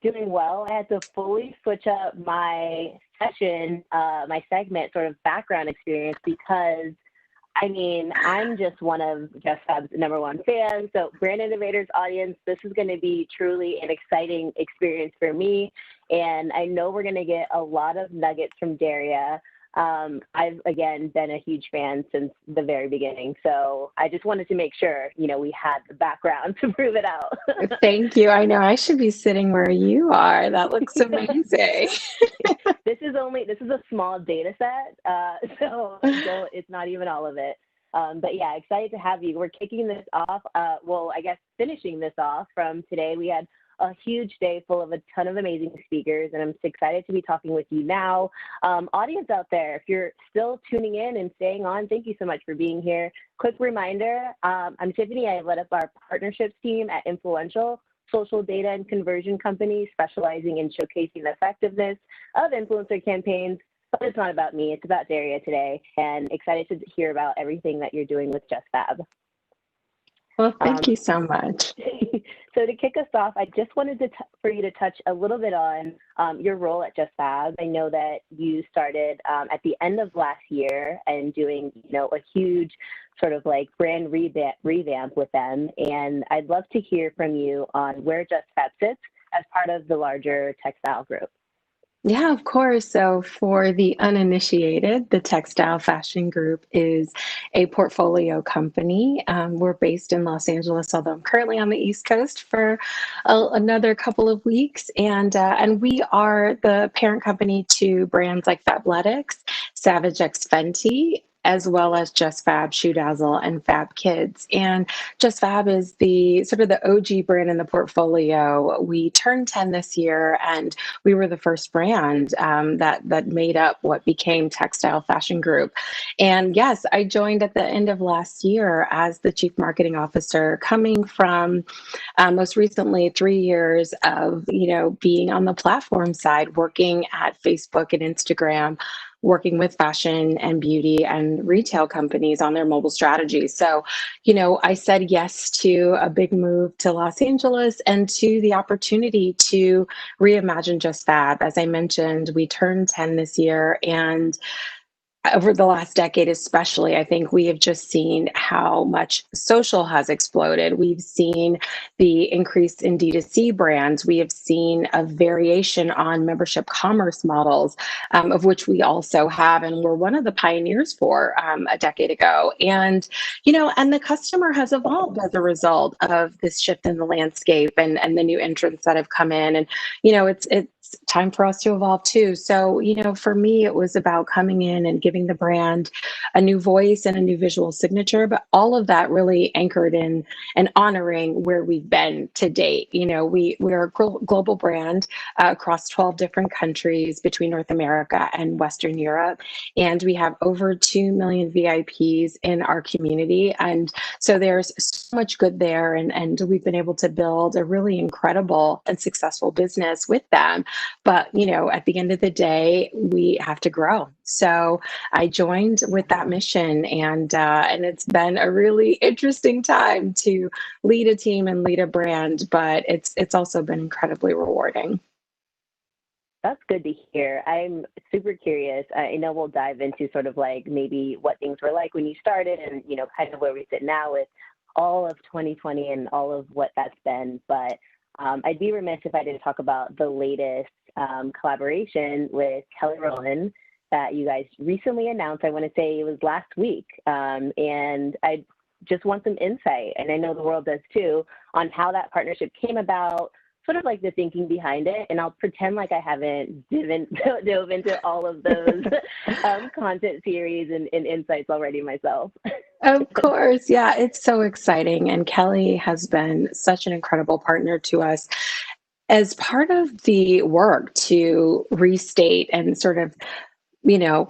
Doing well. I had to fully switch up my session, my segment sort of background experience because, I mean, I'm just one of JustFab's #1 fans. So Brand Innovators audience, this is going to be truly an exciting experience for me. And I know we're going to get a lot of nuggets from Daria. I've, again, been a huge fan since the very beginning. So I just wanted to make sure, we had the background to prove it out. Thank you. I know I should be sitting where you are. That looks amazing. This is a small data set, so it's not even all of it. But yeah, excited to have you. We're kicking this off. Finishing this off from today. We had a huge day full of a ton of amazing speakers, and I'm excited to be talking with you now. Audience out there, if you're still tuning in and staying on, thank you so much for being here. Quick reminder, I'm Tiffanie. I led up our partnerships team at Influential, social data and conversion company specializing in showcasing the effectiveness of influencer campaigns. But it's not about me, it's about Daria today, and excited to hear about everything that you're doing with JustFab. Well, thank you so much. So to kick us off, I just wanted for you to touch a little bit on your role at JustFab. I know that you started at the end of last year and doing, a huge sort of like brand revamp with them. And I'd love to hear from you on where JustFab sits as part of the larger textile group. Yeah, of course. So for the uninitiated, the Textile Fashion Group is a portfolio company. We're based in Los Angeles, although I'm currently on the East Coast for another couple of weeks. And we are the parent company to brands like Fabletics, Savage X Fenty, as well as JustFab, Shoe Dazzle, and Fab Kids. And JustFab is the sort of the OG brand in the portfolio. We turned 10 this year, and we were the first brand that made up what became Textile Fashion Group. And yes, I joined at the end of last year as the Chief Marketing Officer, coming from most recently 3 years of being on the platform side, working at Facebook and Instagram, working with fashion and beauty and retail companies on their mobile strategies. So, I said yes to a big move to Los Angeles and to the opportunity to reimagine JustFab. As I mentioned, we turned 10 this year, and over the last decade especially, I think we have just seen how much social has exploded. We've seen the increase in D2C brands. We have seen a variation on membership commerce models, of which we also have, and we're one of the pioneers for a decade ago. And, and the customer has evolved as a result of this shift in the landscape and the new entrants that have come in. And, it's time for us to evolve too. So, for me, it was about coming in and giving the brand a new voice and a new visual signature, but all of that really anchored in and honoring where we've been to date. We're a global brand across 12 different countries between North America and Western Europe. And we have over 2 million VIPs in our community. And so there's so much good there. And we've been able to build a really incredible and successful business with them. But, at the end of the day, we have to grow. So I joined with that mission, and it's been a really interesting time to lead a team and lead a brand, but it's also been incredibly rewarding. That's good to hear. I'm super curious. I know we'll dive into sort of like maybe what things were like when you started and, kind of where we sit now with all of 2020 and all of what that's been. But I'd be remiss if I didn't talk about the latest collaboration with Kelly Rowland that you guys recently announced. I want to say it was last week. And I just want some insight, and I know the world does too, on how that partnership came about, sort of like the thinking behind it. And I'll pretend like I haven't dove into all of those content series and insights already myself. Of course. Yeah, it's so exciting. And Kelly has been such an incredible partner to us as part of the work to restate and sort of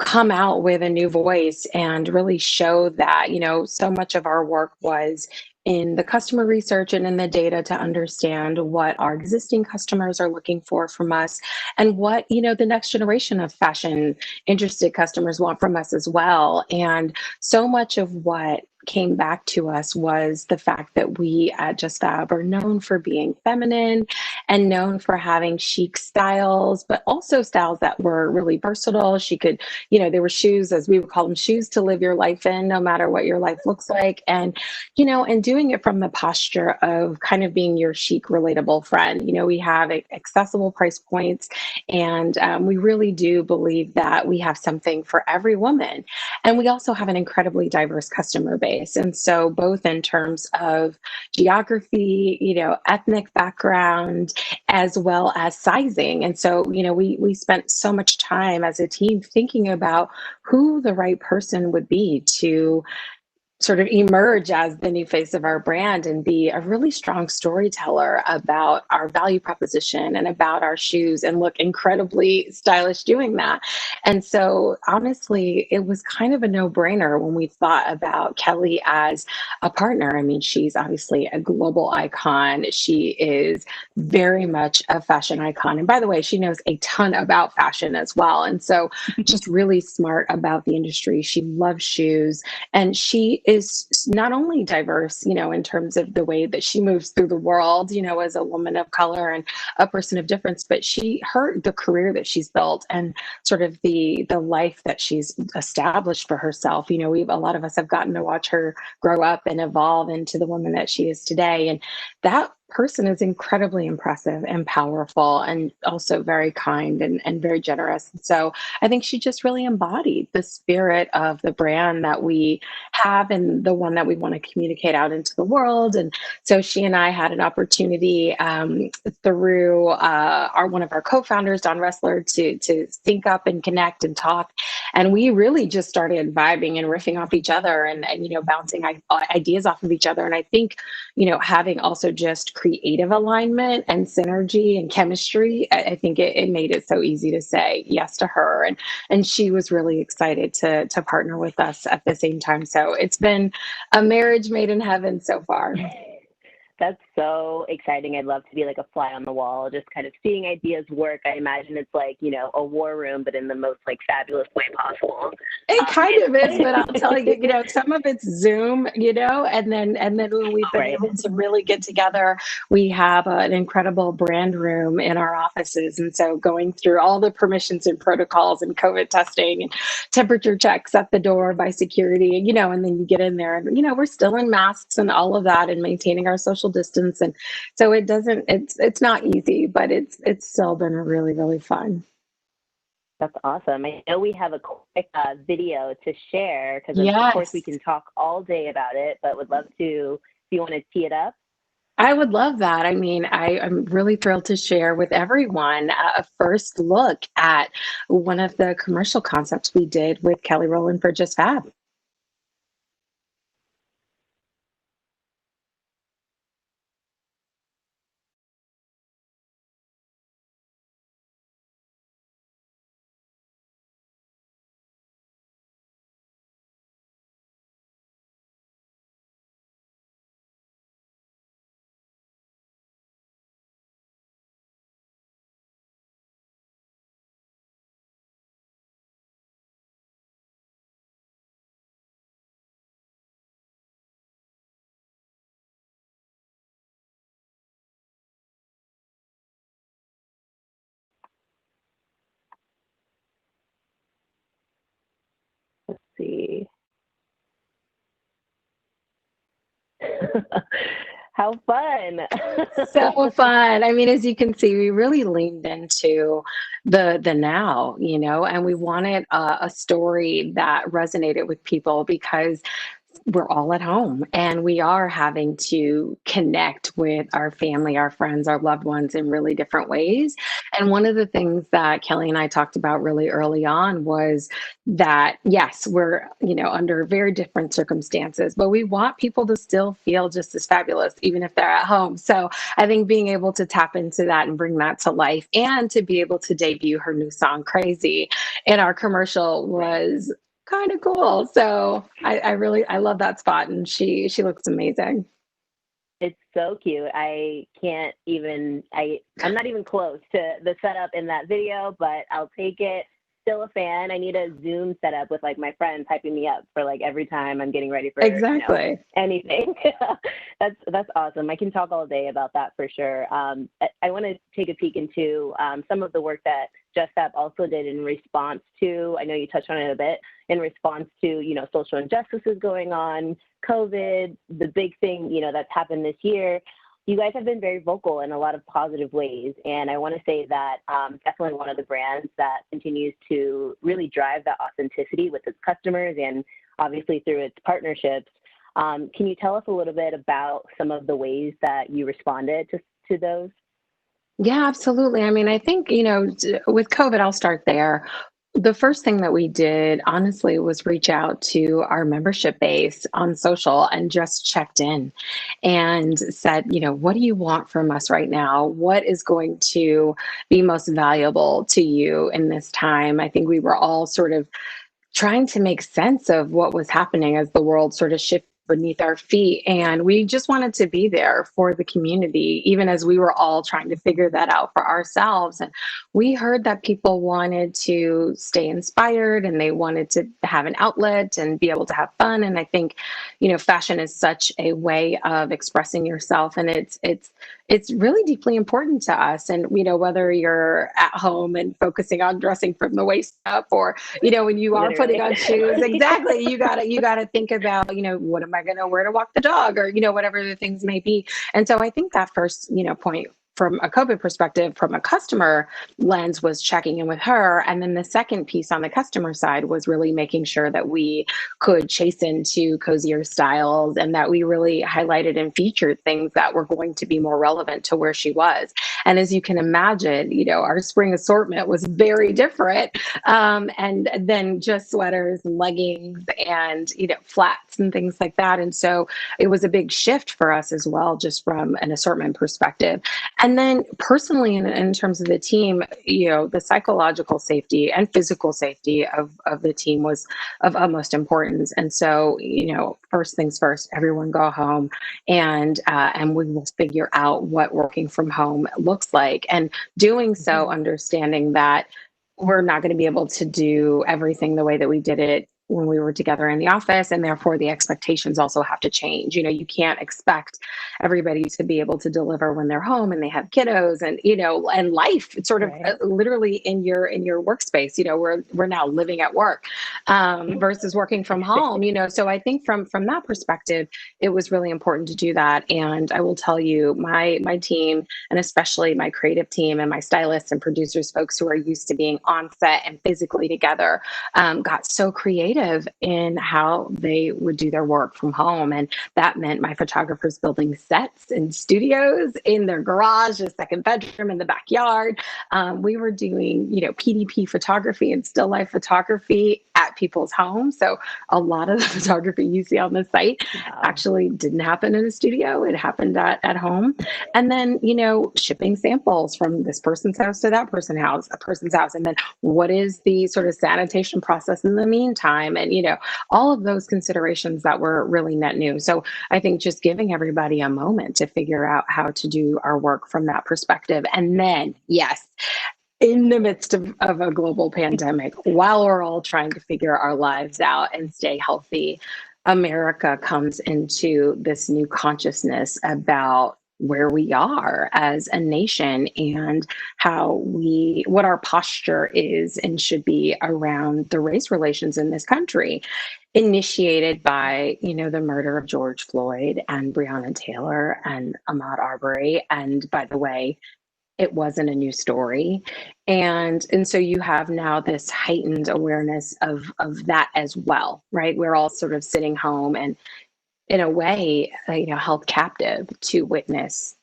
come out with a new voice and really show that, so much of our work was in the customer research and in the data to understand what our existing customers are looking for from us and what, the next generation of fashion interested customers want from us as well. And so much of what came back to us was the fact that we at JustFab are known for being feminine and known for having chic styles, but also styles that were really versatile. She could, there were shoes, as we would call them, shoes to live your life in, no matter what your life looks like. And, and doing it from the posture of kind of being your chic, relatable friend. We have accessible price points, and we really do believe that we have something for every woman. And we also have an incredibly diverse customer base. And so both in terms of geography, ethnic background, as well as sizing. And so, we spent so much time as a team thinking about who the right person would be to sort of emerge as the new face of our brand and be a really strong storyteller about our value proposition and about our shoes and look incredibly stylish doing that. And so honestly, it was kind of a no-brainer when we thought about Kelly as a partner. I mean, she's obviously a global icon. She is very much a fashion icon. And by the way, she knows a ton about fashion as well. And so just really smart about the industry. She loves shoes, and she is not only diverse, in terms of the way that she moves through the world, as a woman of color and a person of difference, but the career that she's built and sort of the life that she's established for herself. A lot of us have gotten to watch her grow up and evolve into the woman that she is today. And that person is incredibly impressive and powerful, and also very kind and very generous. So I think she just really embodied the spirit of the brand that we have and the one that we want to communicate out into the world. And so she and I had an opportunity through one of our co-founders, Don Ressler, to sync up and connect and talk. And we really just started vibing and riffing off each other and bouncing ideas off of each other. And I think, having also just creative alignment and synergy and chemistry, I think it made it so easy to say yes to her. And she was really excited to partner with us at the same time. So it's been a marriage made in heaven so far. That's so exciting. I'd love to be like a fly on the wall, just kind of seeing ideas work. I imagine it's like, a war room, but in the most like fabulous way possible. It kind of is, but I'll tell you, some of it's Zoom, and then when we've been able to really get together, we have an incredible brand room in our offices. And so going through all the permissions and protocols and COVID testing and temperature checks at the door by security, and then you get in there and, we're still in masks and all of that and maintaining our social distance. And so it's not easy, but it's still been really, really fun. That's awesome. I know we have a quick video to share because, Yes. Of course, we can talk all day about it, but would love to, if you want to tee it up. I would love that. I mean, I'm really thrilled to share with everyone a first look at one of the commercial concepts we did with Kelly Rowland for JustFab. Let's see. How fun. So fun. I mean, as you can see, we really leaned into the now, and we wanted a story that resonated with people because we're all at home and we are having to connect with our family, our friends, our loved ones in really different ways. And one of the things that Kelly and I talked about really early on was that, yes, we're, under very different circumstances, but we want people to still feel just as fabulous, even if they're at home. So I think being able to tap into that and bring that to life and to be able to debut her new song, Crazy, in our commercial was kind of cool. So I love that spot, and she looks amazing. It's so cute. I'm not even close to the setup in that video, but I'll take it. still a fan. I need a Zoom setup with like my friends hyping me up for like every time I'm getting ready for, Exactly. anything. That's awesome. I can talk all day about that for sure. I want to take a peek into some of the work that JustFab also did in response to, I know you touched on it a bit, in response to, social injustices going on, COVID, the big thing, that's happened this year. You guys have been very vocal in a lot of positive ways. And I want to say that definitely one of the brands that continues to really drive that authenticity with its customers and obviously through its partnerships. Can you tell us a little bit about some of the ways that you responded to those? Yeah, absolutely. I mean, I think, with COVID, I'll start there. The first thing that we did, honestly, was reach out to our membership base on social and just checked in and said, what do you want from us right now? What is going to be most valuable to you in this time? I think we were all sort of trying to make sense of what was happening as the world sort of shifted beneath our feet. And we just wanted to be there for the community, even as we were all trying to figure that out for ourselves. And we heard that people wanted to stay inspired and they wanted to have an outlet and be able to have fun. And I think, fashion is such a way of expressing yourself. And it's really deeply important to us. And, whether you're at home and focusing on dressing from the waist up, or, when you are Literally. putting on shoes, exactly, you gotta think about, what am I going to wear to walk the dog, or, whatever the things may be. And so I think that first, point from a COVID perspective, from a customer lens, was checking in with her. And then the second piece on the customer side was really making sure that we could chase into cozier styles and that we really highlighted and featured things that were going to be more relevant to where she was. And as you can imagine, our spring assortment was very different. And then just sweaters and leggings and, flats and things like that. And so it was a big shift for us as well, just from an assortment perspective. And then personally, in terms of the team, the psychological safety and physical safety of the team was of utmost importance. And so, first things first, everyone go home and we will figure out what working from home looks like. And doing so, understanding that we're not going to be able to do everything the way that we did it when we were together in the office, and therefore the expectations also have to change. You can't expect everybody to be able to deliver when they're home and they have kiddos and and life. It's sort of literally in your workspace. We're now living at work versus working from home. So I think from that perspective, it was really important to do that. And I will tell you, my team, and especially my creative team and my stylists and producers, folks who are used to being on set and physically together, got so creative in how they would do their work from home. And that meant my photographers building sets in studios, in their garage, a second bedroom, in the backyard. We were doing, PDP photography and still life photography at people's homes. So a lot of the photography you see on the site actually didn't happen in a studio. It happened at home. And then, shipping samples from this person's house to that person's house. And then what is the sort of sanitation process in the meantime? And, all of those considerations that were really net new. So I think just giving everybody a moment to figure out how to do our work from that perspective. And then, yes, in the midst of a global pandemic, while we're all trying to figure our lives out and stay healthy, America comes into this new consciousness about where we are as a nation and what our posture is and should be around the race relations in this country, initiated by, the murder of George Floyd and Breonna Taylor and Ahmaud Arbery. And by the way, it wasn't a new story. And so you have now this heightened awareness of that as well, right? We're all sort of sitting home and in a way, held captive to witness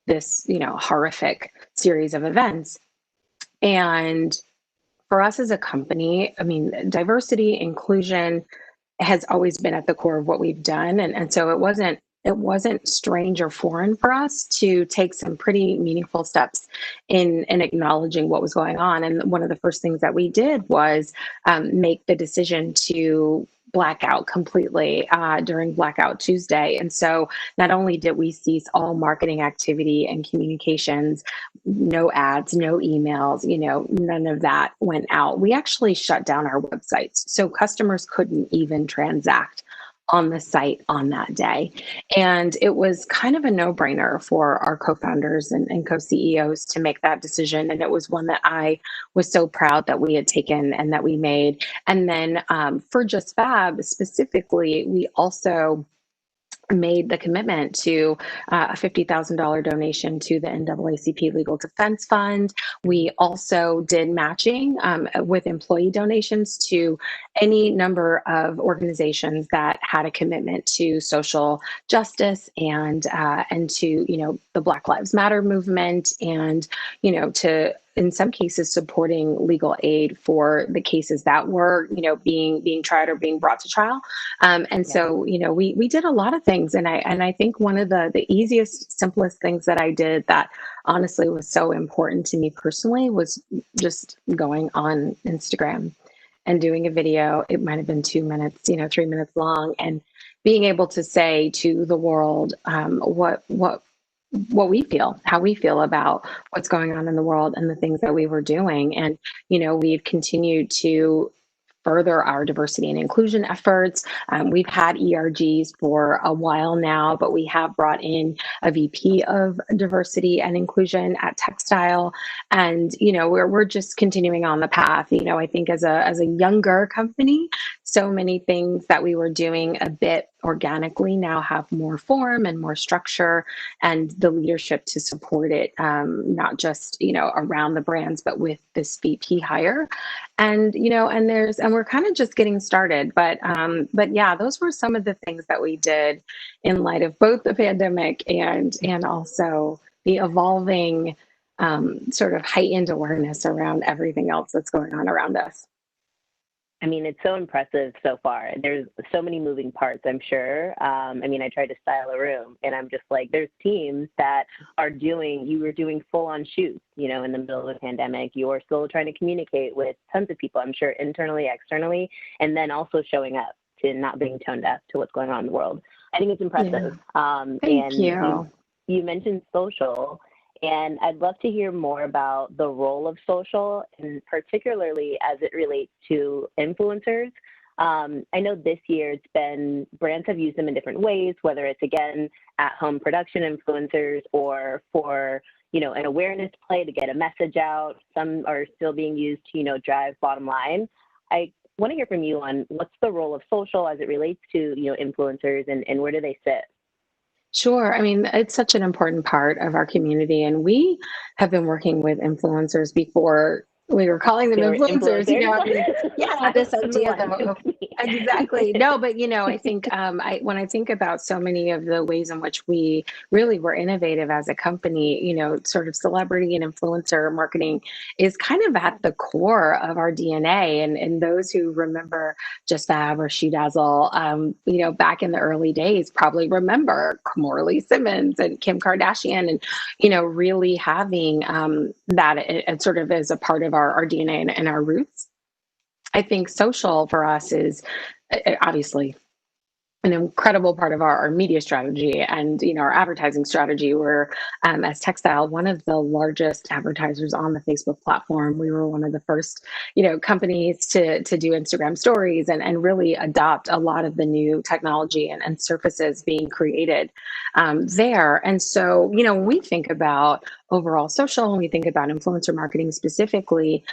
this, horrific series of events. And for us as a company, I mean, diversity, inclusion has always been at the core of what we've done. And so it wasn't strange or foreign for us to take some pretty meaningful steps in acknowledging what was going on. And one of the first things that we did was make the decision to blackout completely during Blackout Tuesday. And so not only did we cease all marketing activity and communications, no ads, no emails, none of that went out. We actually shut down our websites. So customers couldn't even transact on the site on that day. And it was kind of a no-brainer for our co-founders and co-CEOs to make that decision. And it was one that I was so proud that we had taken and that we made. And then for JustFab specifically, we also made the commitment to a $50,000 donation to the NAACP Legal Defense Fund. We also did matching with employee donations to any number of organizations that had a commitment to social justice and to the Black Lives Matter movement, and to, in some cases, supporting legal aid for the cases that were, being tried or being brought to trial. So, we did a lot of things. And I think one of the easiest, simplest things that I did that honestly was so important to me personally was just going on Instagram and doing a video. It might have been 2 minutes, 3 minutes long, and being able to say to the world what we feel, how we feel about what's going on in the world and the things that we were doing. And, we've continued to further our diversity and inclusion efforts. We've had ERGs for a while now, but we have brought in a VP of diversity and inclusion at Textile. And, we're just continuing on the path. I think as a younger company, so many things that we were doing a bit organically now have more form and more structure, and the leadership to support it, not just, around the brands, but with this VP hire. And, and we're kind of just getting started, but yeah, those were some of the things that we did in light of both the pandemic and also the evolving sort of heightened awareness around everything else that's going on around us. I mean, it's so impressive so far. There's so many moving parts, I'm sure. I tried to style a room, and I'm just like, there's teams that you were doing full-on shoots, in the middle of the pandemic. You're still trying to communicate with tons of people, I'm sure, internally, externally, and then also showing up to not being tone deaf to what's going on in the world. I think it's impressive. Yeah. Thank you. You mentioned social. And I'd love to hear more about the role of social, and particularly as it relates to influencers. I know this year brands have used them in different ways, whether it's, again, at-home production influencers or for, an awareness play to get a message out. Some are still being used to, drive bottom line. I want to hear from you on what's the role of social as it relates to, influencers, and where do they sit? Sure. I mean, it's such an important part of our community, and we have been working with influencers before we were calling them influencers. This idea though. Exactly. No, but I think when I think about so many of the ways in which we really were innovative as a company, sort of celebrity and influencer marketing is kind of at the core of our DNA. And those who remember JustFab or Shoe Dazzle, back in the early days, probably remember Morley Simmons and Kim Kardashian, and really having that it sort of as a part of our DNA and our roots. I think social for us is obviously an incredible part of our media strategy and our advertising strategy. We're as Textile, one of the largest advertisers on the Facebook platform. We were one of the first companies to do Instagram stories and really adopt a lot of the new technology and surfaces being created there. And so when we think about overall social, and we think about influencer marketing specifically,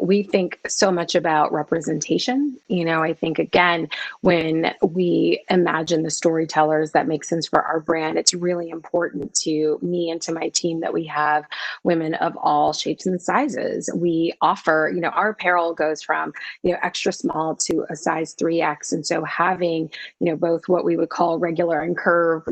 we think so much about representation. I think, again, when we imagine the storytellers that make sense for our brand, it's really important to me and to my team that we have women of all shapes and sizes. We offer, our apparel goes from, extra small to a size 3X. And so having, both what we would call regular and curve,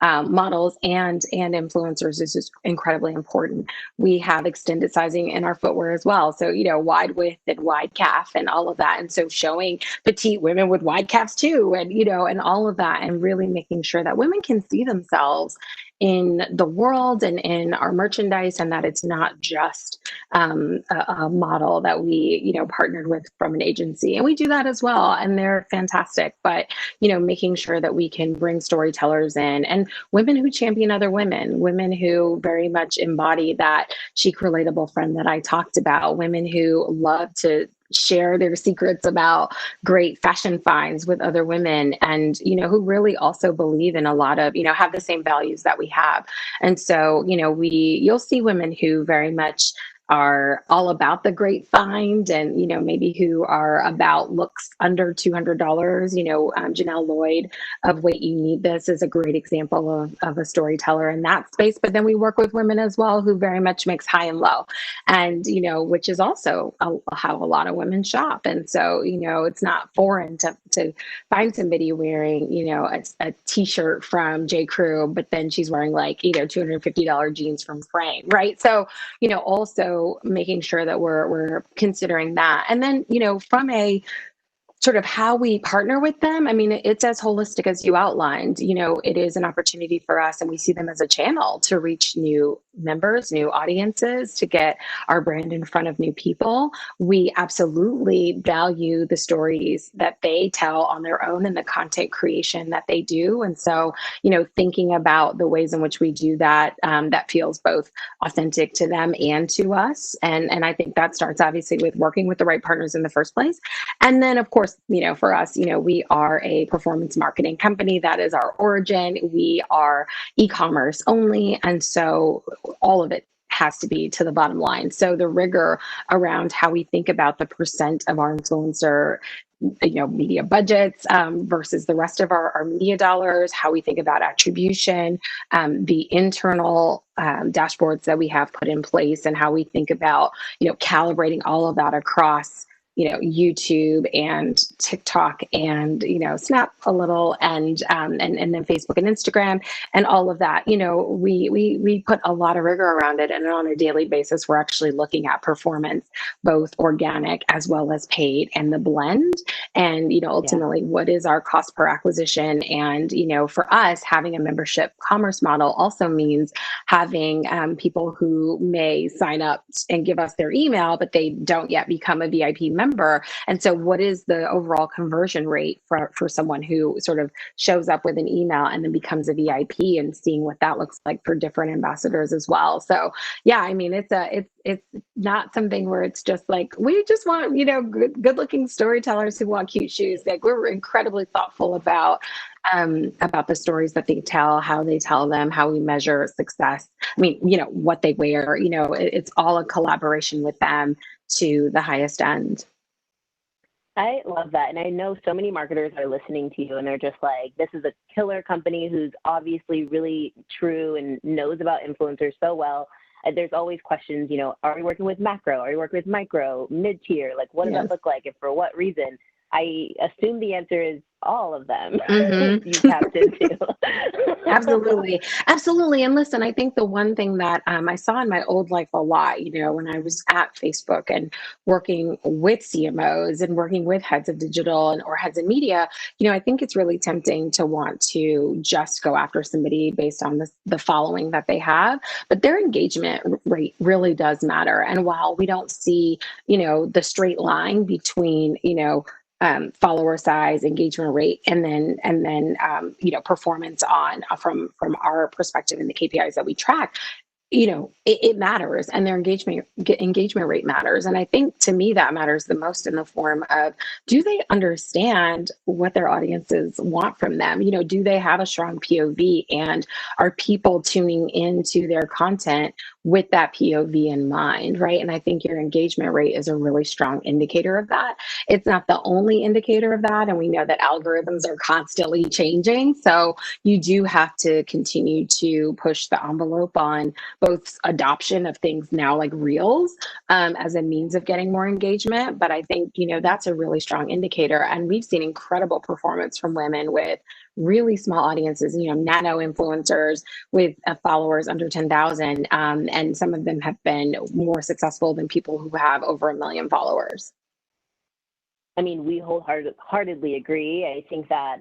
models and influencers is just incredibly important. We have extended sizing in our footwear as well. So, wide width and wide calf and all of that. And so showing petite women with wide calves too, and, and all of that, and really making sure that women can see themselves in the world and in our merchandise, and that it's not just a model that we, partnered with from an agency. And we do that as well, and they're fantastic. But, making sure that we can bring storytellers in, and women who champion other women, women who very much embody that chic, relatable friend that I talked about, women who love to share their secrets about great fashion finds with other women, and who really also believe in a lot of, have the same values that we have. And so you'll see women who very much are all about the great find, and maybe who are about looks under $200. Janelle Lloyd of Wait You Need This is a great example of a storyteller in that space. But then we work with women as well who very much mix high and low, and which is also how a lot of women shop. And so it's not foreign to find somebody wearing a t-shirt from J. Crew, but then she's wearing like $250 jeans from Frame, right? So also making sure that we're considering that. And then from a sort of how we partner with them, I mean, it's as holistic as you outlined. It is an opportunity for us, and we see them as a channel to reach new members, new audiences, to get our brand in front of new people. We absolutely value the stories that they tell on their own and the content creation that they do. And so, thinking about the ways in which we do that, that feels both authentic to them and to us. And I think that starts obviously with working with the right partners in the first place. And then, of course, for us, we are a performance marketing company. That is our origin. We are e-commerce only. And so all of it has to be to the bottom line. So the rigor around how we think about the percent of our influencer media budgets versus the rest of our media dollars, how we think about attribution, the internal dashboards that we have put in place, and how we think about calibrating all of that across YouTube and TikTok and Snap a little, and then Facebook and Instagram and all of that. We put a lot of rigor around it, and on a daily basis, we're actually looking at performance, both organic as well as paid, and the blend. And ultimately, what is our cost per acquisition? And for us, having a membership commerce model also means having people who may sign up and give us their email, but they don't yet become a VIP member. And so what is the overall conversion rate for someone who sort of shows up with an email and then becomes a VIP, and seeing what that looks like for different ambassadors as well. So yeah, I mean, it's not something where it's just like, we just want, good looking storytellers who want cute shoes. Like, we're incredibly thoughtful about the stories that they tell, how they tell them, how we measure success. I mean, what they wear, it's all a collaboration with them to the highest end. I love that. And I know so many marketers are listening to you, and they're just like, this is a killer company who's obviously really true and knows about influencers so well. There's always questions, are we working with macro? Are we working with micro, mid-tier? Like, what does that look like, and for what reason? I assume the answer is all of them. You tapped into. Absolutely. Absolutely. And listen, I think the one thing that I saw in my old life a lot, when I was at Facebook and working with CMOs and working with heads of digital or heads of media, I think it's really tempting to want to just go after somebody based on the following that they have, but their engagement rate really does matter. And while we don't see, the straight line between, follower size, engagement rate, and then performance from our perspective in the KPIs that we track, it matters, and their engagement rate matters. And I think, to me, that matters the most in the form of, do they understand what their audiences want from them? Do they have a strong POV, and are people tuning into their content with that POV in mind, right? And I think your engagement rate is a really strong indicator of that. It's not the only indicator of that, and we know that algorithms are constantly changing. So you do have to continue to push the envelope on both adoption of things now like Reels as a means of getting more engagement. But I think, that's a really strong indicator. And we've seen incredible performance from women with really small audiences, nano influencers with followers under 10,000. And some of them have been more successful than people who have over 1 million followers. I mean, we wholeheartedly agree. I think that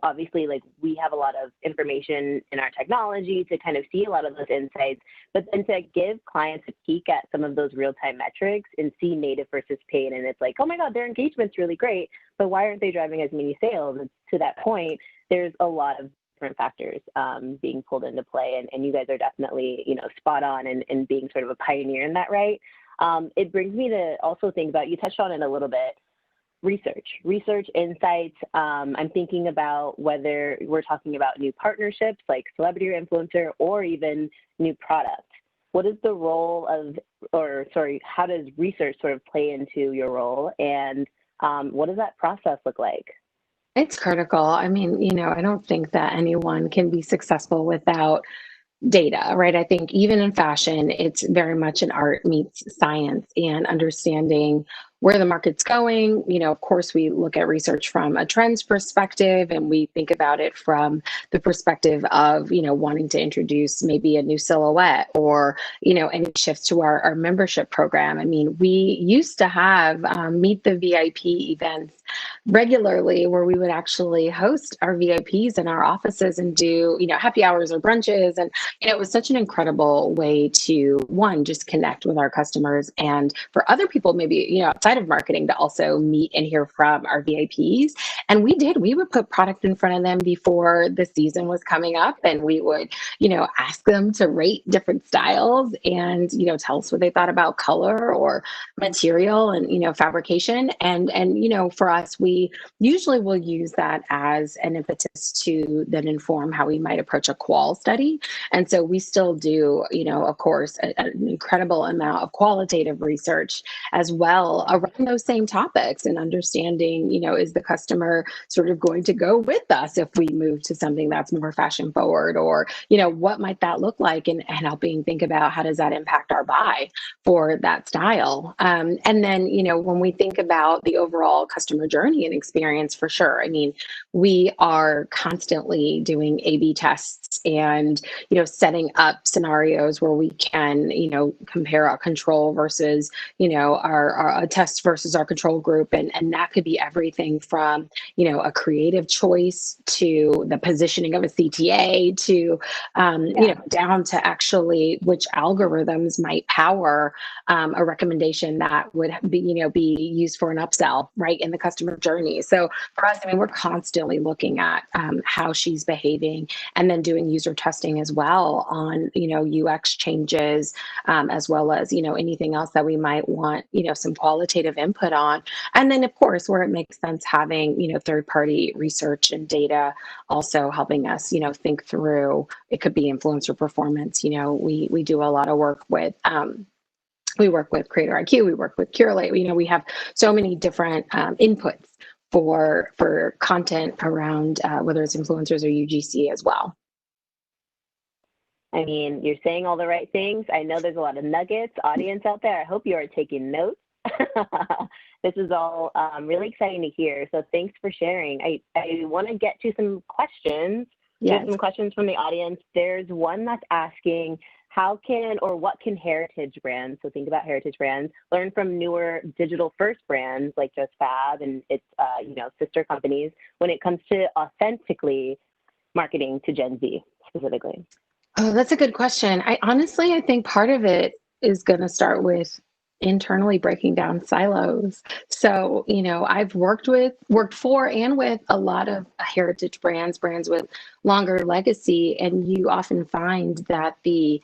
obviously, like, we have a lot of information in our technology to kind of see a lot of those insights, but then to give clients a peek at some of those real-time metrics and see native versus paid, and it's like, oh my God, their engagement's really great, but why aren't they driving as many sales? And to that point, there's a lot of different factors being pulled into play, and you guys are definitely, you know, spot on and being sort of a pioneer in that, right? It brings me to also think about, you touched on it a little bit, research insights. I'm thinking about whether we're talking about new partnerships like celebrity or influencer, or even new product. What is the role of, how does research sort of play into your role, and what does that process look like? It's critical. I mean, you know, I don't think that anyone can be successful without data, right? I think even in fashion, it's very much an art meets science and understanding where the market's going. You know, of course, we look at research from a trends perspective, and we think about it from the perspective of, you know, wanting to introduce maybe a new silhouette, or, you know, any shifts to our membership program. I mean, we used to have Meet the VIP events regularly, where we would actually host our VIPs in our offices and do, you know, happy hours or brunches. And you know, it was such an incredible way to, one, just connect with our customers, and for other people, maybe, you know, outside of marketing, to also meet and hear from our VIPs. And we would put product in front of them before the season was coming up, and we would, you know, ask them to rate different styles and, you know, tell us what they thought about color or material and, you know, fabrication. And, you know, for us, we usually will use that as an impetus to then inform how we might approach a qual study. And so we still do, you know, of course, an incredible amount of qualitative research as well around those same topics, and understanding, you know, is the customer sort of going to go with us if we move to something that's more fashion forward, or, you know, what might that look like, and helping think about how does that impact our buy for that style. And then, you know, when we think about the overall customer journey and experience, for sure, I mean, we are constantly doing A/B tests and, you know, setting up scenarios where we can, you know, compare our control versus, you know, our test versus our control group. And that could be everything from, you know, a creative choice to the positioning of a CTA to, you know, down to actually which algorithms might power a recommendation that would be, you know, be used for an upsell, right, in the customer journey. So for us, I mean, we're constantly looking at how she's behaving, and then doing user testing as well on, you know, UX changes, as well as, you know, anything else that we might want, you know, some qualitative input on. And then, of course, where it makes sense, having, you know, third-party research and data also helping us, you know, think through. It could be influencer performance. You know, we do a lot of work with. We work with Creator IQ, we work with Curate. You know, we have so many different inputs for content around whether it's influencers or UGC as well. I mean, you're saying all the right things. I know there's a lot of nuggets, audience out there. I hope you are taking notes. This is all really exciting to hear. So thanks for sharing. I want to get to some questions. Yes. There's some questions from the audience. There's one that's asking, how can, or what can heritage brands, so think about heritage brands, learn from newer digital first brands like JustFab and its you know, sister companies when it comes to authentically marketing to Gen Z specifically? Oh, that's a good question. I think part of it is going to start with internally breaking down silos. So, you know, I've worked for and with a lot of heritage brands with longer legacy, and you often find that the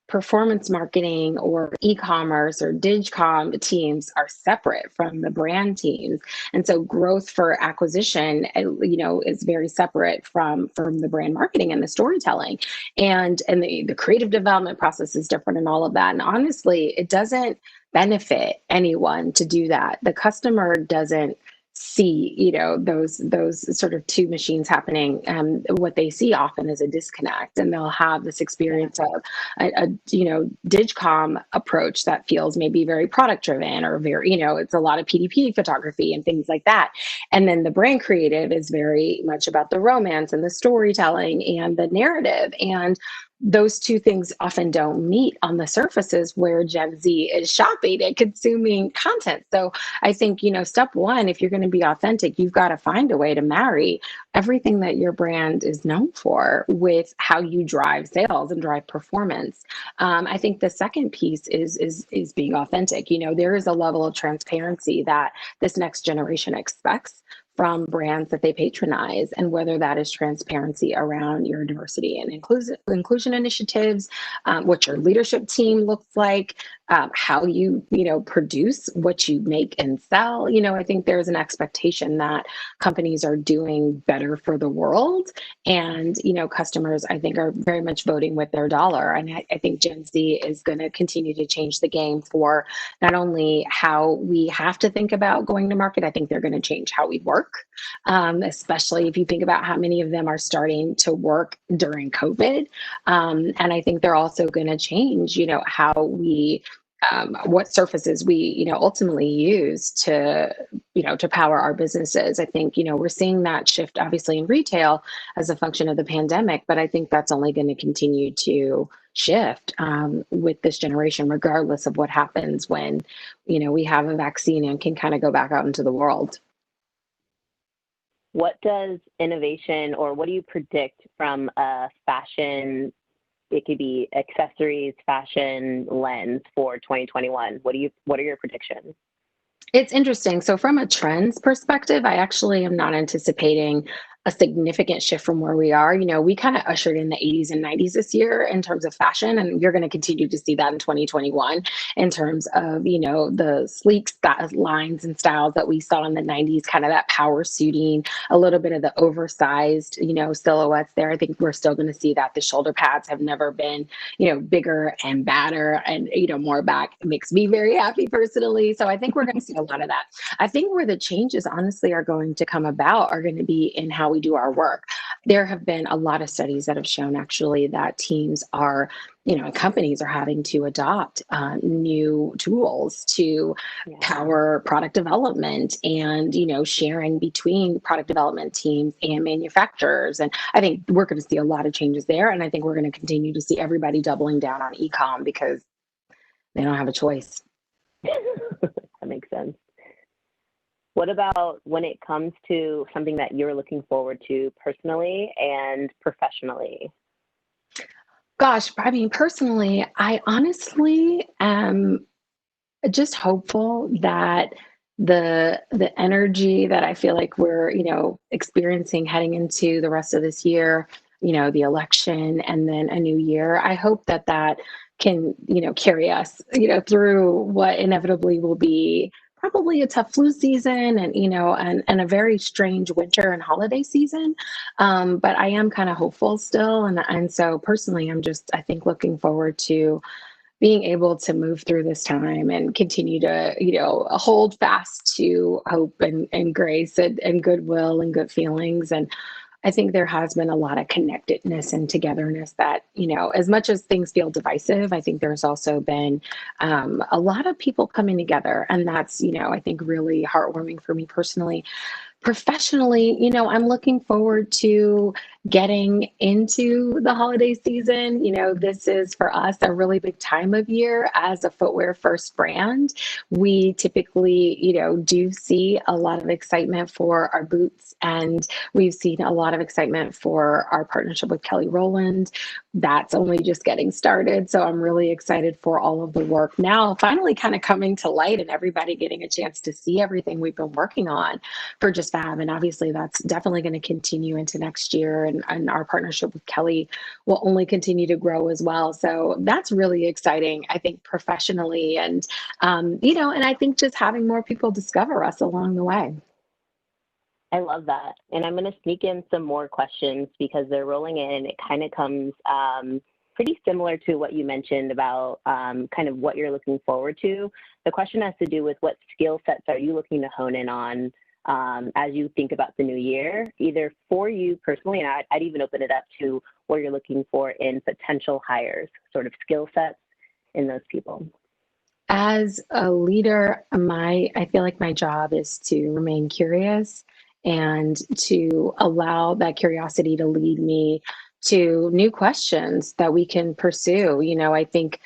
performance marketing or e-commerce or digcom teams are separate from the brand teams, and so growth for acquisition, you know, is very separate from the brand marketing and the storytelling, and the creative development process is different, and all of that. And honestly, it doesn't benefit anyone to do that. The customer doesn't see, you know, those sort of two machines happening. What they see often is a disconnect, and they'll have this experience of a you know, digcom approach that feels maybe very product driven, or very, you know, it's a lot of PDP photography and things like that. And then the brand creative is very much about the romance and the storytelling and the narrative. And those two things often don't meet on the surfaces where Gen Z is shopping and consuming content. So I think, step one, if you're going to be authentic, you've got to find a way to marry everything that your brand is known for with how you drive sales and drive performance. I think the second piece is being authentic. There is a level of transparency that this next generation expects from brands that they patronize, and whether that is transparency around your diversity and inclusion initiatives, what your leadership team looks like, how you produce what you make and sell. I think there's an expectation that companies are doing better for the world, and customers, I think, are very much voting with their dollar. And I think Gen Z is going to continue to change the game for not only how we have to think about going to market. I think they're going to change how we work, especially if you think about how many of them are starting to work during COVID. And I think they're also going to change, how we what surfaces we ultimately use to power our businesses. I think we're seeing that shift obviously in retail as a function of the pandemic, but I think that's only going to continue to shift with this generation, regardless of what happens when we have a vaccine and can kind of go back out into the world. What does innovation, or what do you predict from a fashion, it could be accessories, fashion lens for 2021? What are your predictions? It's interesting. So from a trends perspective, I actually am not anticipating a significant shift from where we are. We kind of ushered in the 80s and 90s this year in terms of fashion, and you're going to continue to see that in 2021 in terms of, the sleek lines and styles that we saw in the 90s, kind of that power suiting, a little bit of the oversized, silhouettes there. I think we're still going to see that. The shoulder pads have never been, bigger and badder and, more back. It makes me very happy personally. So I think we're going to see a lot of that. I think where the changes honestly are going to come about are going to be in how we do our work. There have been a lot of studies that have shown actually that teams are, companies are having to adopt new tools to power product development and, sharing between product development teams and manufacturers. And I think we're going to see a lot of changes there. And I think we're going to continue to see everybody doubling down on e-com because they don't have a choice. That makes sense. What about when it comes to something that you're looking forward to personally and professionally? Gosh, I mean, personally, I honestly am just hopeful that the energy that I feel like we're, experiencing heading into the rest of this year, the election and then a new year, I hope that can, carry us, through what inevitably will be probably a tough flu season and, and a very strange winter and holiday season. But I am kind of hopeful still. And so personally, I think looking forward to being able to move through this time and continue to, hold fast to hope and grace and goodwill and good feelings. And I think there has been a lot of connectedness and togetherness that, as much as things feel divisive, I think there's also been a lot of people coming together. And that's, I think really heartwarming for me personally. Professionally, I'm looking forward to getting into the holiday season. This is for us a really big time of year as a footwear first brand. We typically, do see a lot of excitement for our boots, and we've seen a lot of excitement for our partnership with Kelly Rowland. That's only just getting started. So I'm really excited for all of the work now finally kind of coming to light and everybody getting a chance to see everything we've been working on for JustFab. And obviously that's definitely going to continue into next year. And our partnership with Kelly will only continue to grow as well. So that's really exciting, I think, professionally. And, and I think just having more people discover us along the way. I love that. And I'm going to sneak in some more questions because they're rolling in. It kind of comes pretty similar to what you mentioned about kind of what you're looking forward to. The question has to do with what skill sets are you looking to hone in on as you think about the new year, either for you personally, and I'd even open it up to what you're looking for in potential hires, sort of skill sets in those people. As a leader, I feel like my job is to remain curious and to allow that curiosity to lead me to new questions that we can pursue. I think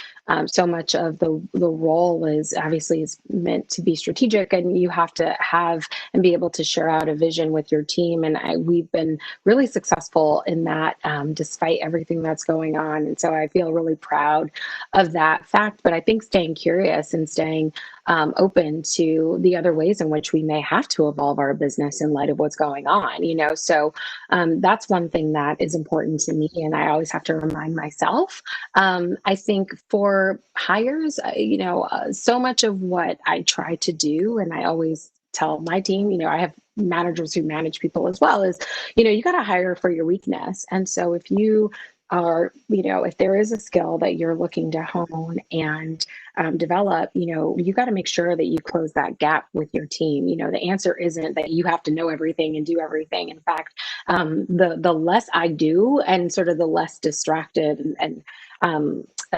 so much of the role is obviously is meant to be strategic, and you have to have and be able to share out a vision with your team. And we've been really successful in that, despite everything that's going on. And so I feel really proud of that fact. But I think staying curious and staying open to the other ways in which we may have to evolve our business in light of what's going on. So that's one thing that is important to me, and I always have to remind myself. I think for hires, so much of what I try to do, and I always tell my team, I have managers who manage people as well, is, you got to hire for your weakness. And so if you are, if there is a skill that you're looking to hone and develop, you got to make sure that you close that gap with your team. The answer isn't that you have to know everything and do everything. In fact, the less I do, and sort of the less distracted and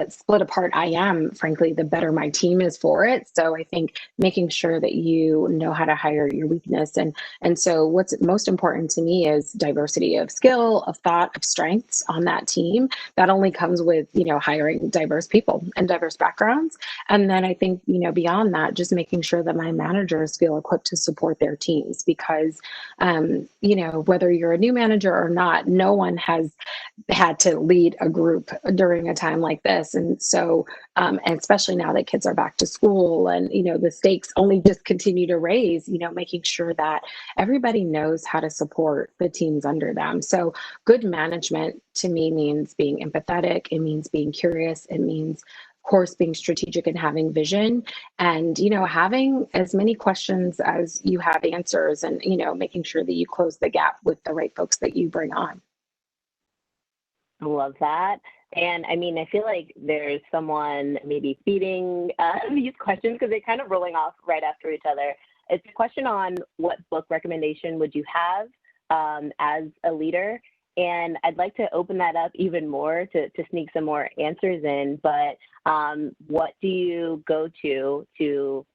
split apart I am, frankly, the better my team is for it. So I think making sure that you know how to hire your weakness. And so what's most important to me is diversity of skill, of thought, of strengths on that team. That only comes with, hiring diverse people and diverse backgrounds. And then I think, beyond that, just making sure that my managers feel equipped to support their teams, because, whether you're a new manager or not, no one has had to lead a group during a time like this. And so, and especially now that kids are back to school and, the stakes only just continue to raise, making sure that everybody knows how to support the teams under them. So good management to me means being empathetic. It means being curious. It means, of course, being strategic and having vision, and, having as many questions as you have answers, and, making sure that you close the gap with the right folks that you bring on. Love that. And I mean, I feel like there's someone maybe feeding these questions because they're kind of rolling off right after each other. It's a question on what book recommendation would you have as a leader? And I'd like to open that up even more to sneak some more answers in. But what do you go to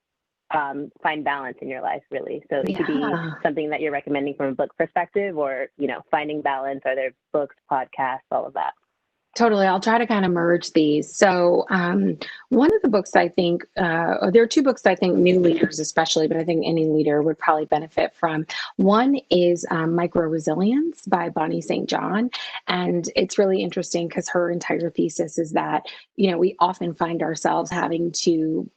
find balance in your life, really? So it could be something that you're recommending from a book perspective, or, finding balance. Are there books, podcasts, all of that? Totally. I'll try to kind of merge these. So one of the books I think, there are two books I think new leaders especially, but I think any leader would probably benefit from. One is Micro Resilience by Bonnie St. John. And it's really interesting because her entire thesis is that, we often find ourselves having to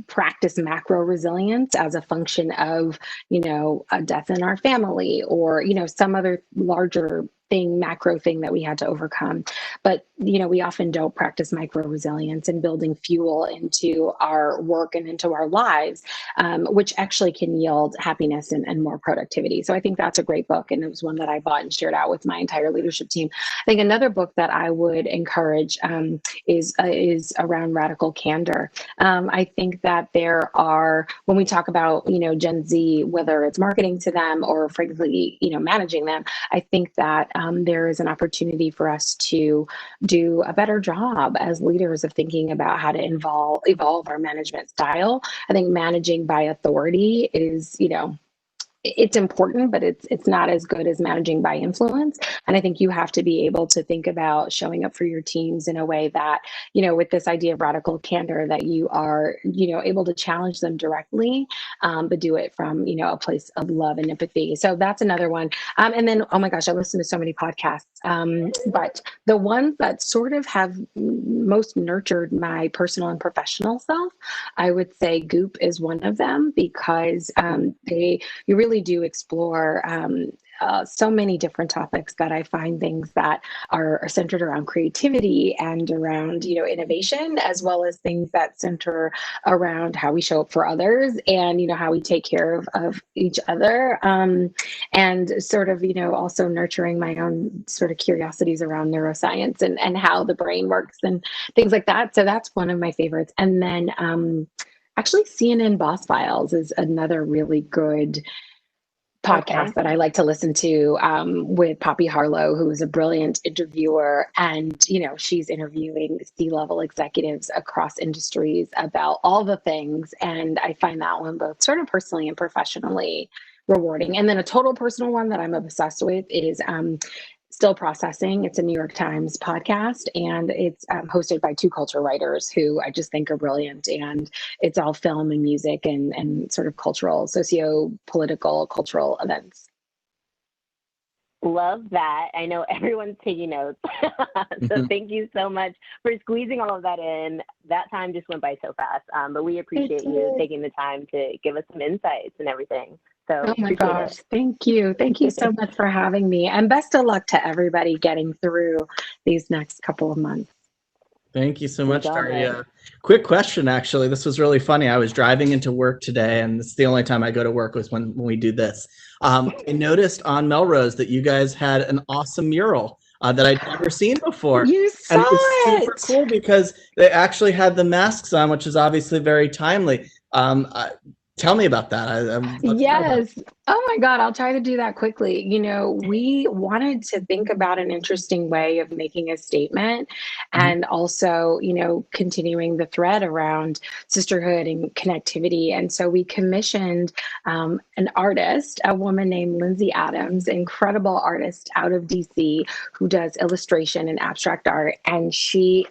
practice macro resilience as a function of, a death in our family, or, some other larger thing, macro thing that we had to overcome. But, we often don't practice micro resilience and building fuel into our work and into our lives, which actually can yield happiness and more productivity. So I think that's a great book. And it was one that I bought and shared out with my entire leadership team. I think another book that I would encourage is around radical candor. I think that there are, when we talk about, Gen Z, whether it's marketing to them or frankly, managing them, I think that there is an opportunity for us to do a better job as leaders of thinking about how to evolve our management style. I think managing by authority is, it's important, but it's not as good as managing by influence. And I think you have to be able to think about showing up for your teams in a way that, with this idea of radical candor, that you are, able to challenge them directly, but do it from, a place of love and empathy. So that's another one. And then, oh my gosh, I listen to so many podcasts, but the ones that sort of have most nurtured my personal and professional self, I would say Goop is one of them, because you really do explore so many different topics that I find things that are centered around creativity and around, innovation, as well as things that center around how we show up for others and, how we take care of each other. And sort of, also nurturing my own sort of curiosities around neuroscience and how the brain works and things like that. So that's one of my favorites. And then actually CNN Boss Files is another really good podcast that I like to listen to, with Poppy Harlow, who is a brilliant interviewer. And, she's interviewing C-level executives across industries about all the things. And I find that one both sort of personally and professionally rewarding. And then a total personal one that I'm obsessed with is Still Processing. It's a New York Times podcast, and it's hosted by two culture writers who I just think are brilliant. And it's all film and music and sort of cultural, socio-political, cultural events. Love that. I know everyone's taking notes. So thank you so much for squeezing all of that in. That time just went by so fast, but we appreciate you taking the time to give us some insights and everything. So oh my gosh, thank you. Thank you so much for having me. And best of luck to everybody getting through these next couple of months. Thank you so much, Daria. Quick question, actually. This was really funny. I was driving into work today, and it's the only time I go to work was when we do this. I noticed on Melrose that you guys had an awesome mural that I'd never seen before. You saw and it was super cool because they actually had the masks on, which is obviously very timely. Tell me about that. Yes. Oh my God, I'll try to do that quickly. You know, we wanted to think about an interesting way of making a statement and also, you know, continuing the thread around sisterhood and connectivity. And so we commissioned an artist, a woman named Lindsay Adams, incredible artist out of DC who does illustration and abstract art. And she,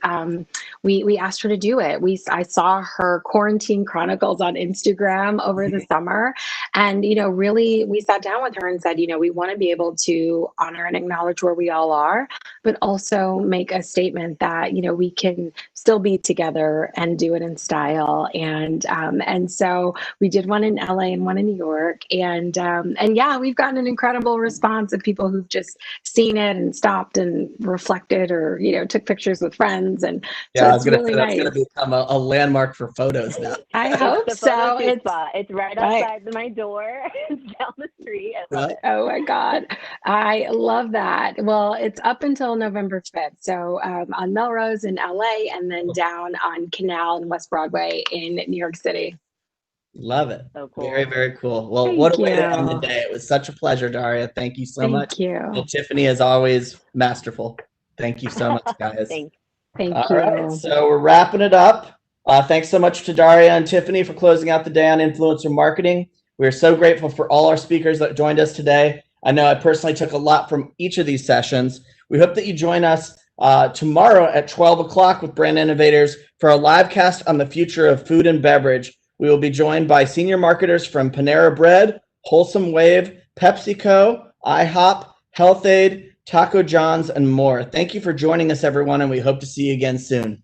we asked her to do it. I saw her quarantine chronicles on Instagram over the summer, and, you know, really we sat down with her and said, you know, we want to be able to honor and acknowledge where we all are, but also make a statement that, you know, we can still be together and do it in style. And so we did one in LA and one in New York. And yeah, we've gotten an incredible response of people who've just seen it and stopped and reflected or, you know, took pictures with friends. And yeah, so it's really nice. That's going to become a landmark for photos now. I hope so. It's right outside my door. Down the street. Oh my God. I love that. Well, it's up until November 5th. So on Melrose in LA and then down on Canal and West Broadway in New York City. Love it. So cool. Very, very cool. Well, Thank what a you. way to end the day. It was such a pleasure, Daria. Thank you so much. Thank you. And Tiffanie, as always, masterful. Thank you so much, guys. Thank All you. right, so we're wrapping it up. Thanks so much to Daria and Tiffanie for closing out the day on influencer marketing. We're so grateful for all our speakers that joined us today. I know I personally took a lot from each of these sessions. We hope that you join us tomorrow at 12 o'clock with Brand Innovators for a live cast on the future of food and beverage. We will be joined by senior marketers from Panera Bread, Wholesome Wave, PepsiCo, IHOP, Health Aid, Taco John's, and more. Thank you for joining us, everyone, and we hope to see you again soon.